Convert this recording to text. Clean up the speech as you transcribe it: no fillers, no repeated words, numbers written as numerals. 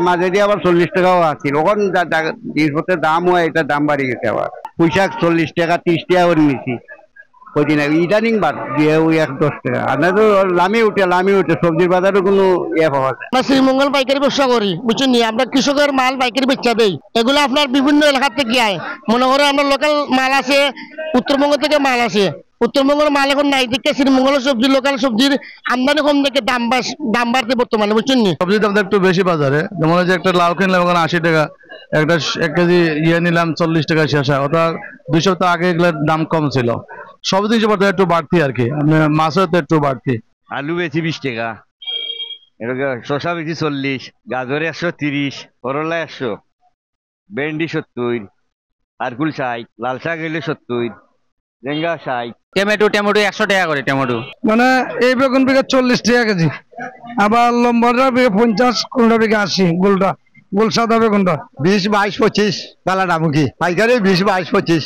মাঝে দিয়ে আবার 40 টাকাও আছিল, ওখান জিনিসপত্রের দাম হয়, এটা দাম বাড়ি গেছে আবার। পুঁইশাক 40 টাকা 30 টাকা করে নিছি কদিন আগে, ইদানিং বাদ দিয়ে ওই 10 টাকা। আপনার তো লামি উঠে সবজির বাজারে কোনো ইয়ে পাওয়া যায়। আমরা শ্রীমঙ্গল পাইকারি ব্যবসা করি, বুঝছেন নি? আমরা কৃষকের মাল পাইকারি বেচা দেই। এগুলো আপনার বিভিন্ন এলাকা থেকে আয়। মনে করে আমরা লোকাল মাল আছে, উত্তরবঙ্গ থেকে মাল আছে। উত্তরবঙ্গের মাল এখন নাই দেখে শ্রীমঙ্গলের সবজি, লোকাল সবজির আমদানি কম দেখে দাম বাড়তে বর্তমানে, বুঝছেন নি? সবজির দাম একটু বেশি বাজারে। যেমন যে একটা লাউ কিনলাম ওখানে 80 টাকা, একটা 1 কেজি ইয়ে নিলাম 40 টাকা শেষা। ওটা 2 সপ্তাহ আগে এগুলোর দাম কম ছিল। সব জিনিসপত্র একটু বাড়তি আর কি, মাছও তো একটু বাড়তি। আলু বেশি 20 টাকা, শসা বেশি 40, গাজর 130, করলা 100, ভেন্ডি 70, আরকুল 60, লাল শাক হইলে 70, ঝিঙ্গা 60। টমেটো 100 টাকা করে টমেটো। মানে এই বেগুন বিঘা 40 টাকা কেজি, আবার লম্বাটা বিঘা 50, কোনটা বিঘা 80, গোল সাদা বেগুনটা 20, 22, 25 কালাডামুখী পাইকারি 20, 22, 25।